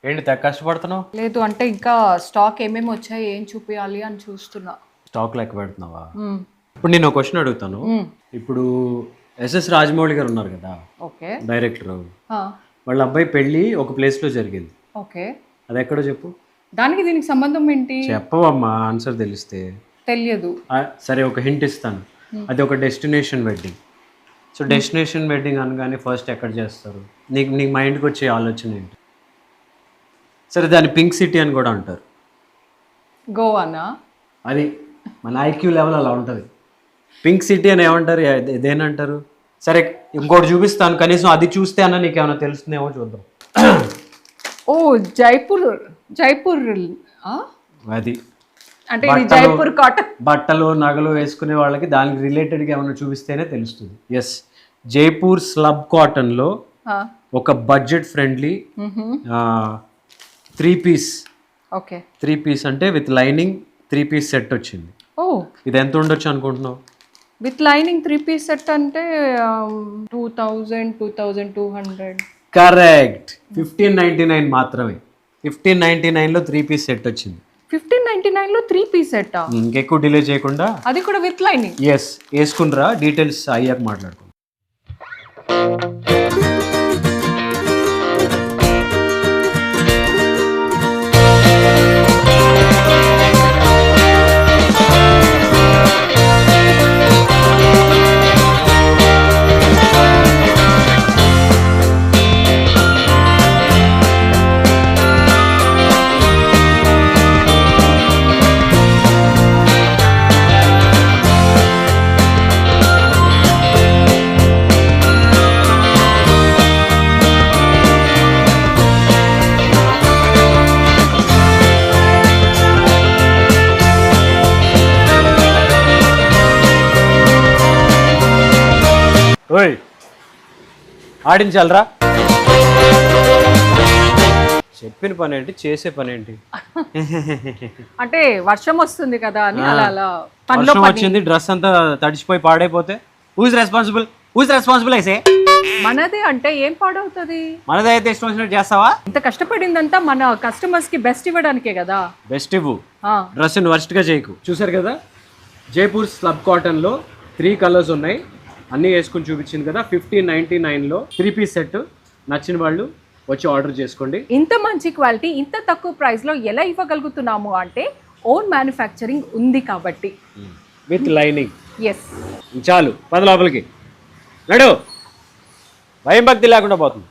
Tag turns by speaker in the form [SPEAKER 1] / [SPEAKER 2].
[SPEAKER 1] ఏంటి తెగ కష్టపడుతున్నావు?
[SPEAKER 2] లేదు అంటే ఇంకా స్టాక్ ఏమేమి వచ్చాయి ఏం చూపించాలి అని చూస్తున్నా.
[SPEAKER 1] స్టాక్ లెక్క పెడుతున్నావా? ఇప్పుడు నేను ఒక క్వశ్చన్ అడుగుతాను. ఇప్పుడు ఎస్ఎస్ రాజమౌళి గారు ఉన్నారు కదా,
[SPEAKER 2] ఓకే,
[SPEAKER 1] డైరెక్టర్. వాళ్ళ అబ్బాయి పెళ్ళి ఒక ప్లేస్లో జరిగింది.
[SPEAKER 2] ఓకే,
[SPEAKER 1] అది ఎక్కడో చెప్పు.
[SPEAKER 2] దానికి దీనికి సంబంధం ఏంటి?
[SPEAKER 1] చెప్పవమ్మా, ఆన్సర్ తెలిస్తే.
[SPEAKER 2] తెలియదు.
[SPEAKER 1] సరే, ఒక హింట్ ఇస్తాను. అది ఒక destination wedding. So destination wedding అనగానే ఫస్ట్ ఎక్కడ చేస్తారు? నీకు మైండ్కి వచ్చే ఆలోచన ఏంటి? సరే, దాన్ని పింక్ సిటీ అని కూడా అంటారు.
[SPEAKER 2] గోవానా?
[SPEAKER 1] అది మన ఐక్యూ లెవెల్ అలా ఉంటుంది. పింక్ సిటీ అని ఏమంటారు, దేనంటారు? సరే, ఇంకోటి చూపిస్తాను, కనీసం అది చూస్తే అన్న నీకు ఏమైనా తెలుస్తుందేమో చూద్దాం.
[SPEAKER 2] ఓ జైపూర్.
[SPEAKER 1] అది
[SPEAKER 2] అంటే ఇది జైపూర్ కాటన్.
[SPEAKER 1] బట్టలు నగలు వేసుకునే వాళ్ళకి దానికి రిలేటెడ్గా ఏమైనా చూపిస్తేనే తెలుస్తుంది. ఎస్, జైపూర్ స్లబ్ కాటన్లో ఒక budget friendly 3 piece.
[SPEAKER 2] Okay,
[SPEAKER 1] 3 piece అంటే విత్ లైనింగ్ 3 పీస్ సెట్ వచ్చింది.
[SPEAKER 2] ఓ,
[SPEAKER 1] ఇది ఎంత ఉండొచ్చు అనుకుంటున్నావు?
[SPEAKER 2] విత్ లైనింగ్ 3 పీస్ సెట్ అంటే 2200.
[SPEAKER 1] కరెక్ట్. 1599 మాత్రమే. 1599లో 3 పీస్ సెట్ వచ్చింది.
[SPEAKER 2] 1599లో 3 పీస్ సెట్?
[SPEAKER 1] ఇంకెక్కువ డిలే చేయకుండా,
[SPEAKER 2] అది కూడా విత్ లైనింగ్.
[SPEAKER 1] ఎస్, వేసుకునిరా. డీటెయిల్స్ అయ్యాక మాట్లాడుకుందాం. ఓయ్, ఆడించాలరా. చెప్పిన పని ఏంటి, చేసే పని ఏంటి?
[SPEAKER 2] అంటే వర్షం వస్తుంది కదా అని అలా
[SPEAKER 1] వర్షం వచ్చింది, డ్రెస్ అంతా తడిచిపోయి పాడైపోతే హూజ్ రెస్పాన్సిబుల్ అయితే
[SPEAKER 2] మనదే అంటే ఏం పాడవుతుంది?
[SPEAKER 1] మనదే అయితే ఇష్టం వచ్చినట్టు చేస్తావా?
[SPEAKER 2] ఇంత కష్టపడిందంతా మన కస్టమర్స్ కి బెస్ట్ ఇవ్వడానికే కదా.
[SPEAKER 1] బెస్ట్ ఇవ్వు, డ్రెస్ వర్స్ట్ గా చేయకు. చూసారు కదా, జైపూర్ స్లబ్ కాటన్ లో 3 కలర్స్ ఉన్నాయి. అన్నీ వేసుకుని చూపించింది కదా. 1599లో 3 పీస్ సెట్. నచ్చిన వాళ్ళు వచ్చి ఆర్డర్ చేసుకోండి.
[SPEAKER 2] ఇంత మంచి క్వాలిటీ ఇంత తక్కువ ప్రైస్ లో ఎలా ఇవ్వగలుగుతున్నాము అంటే ఓన్ మ్యానుఫ్యాక్చరింగ్ ఉంది కాబట్టి.
[SPEAKER 1] With lining.
[SPEAKER 2] ఎస్,
[SPEAKER 1] చాలు, 10 లోపలికి నడు. భయం భక్తి లేకుండా పోతుంది.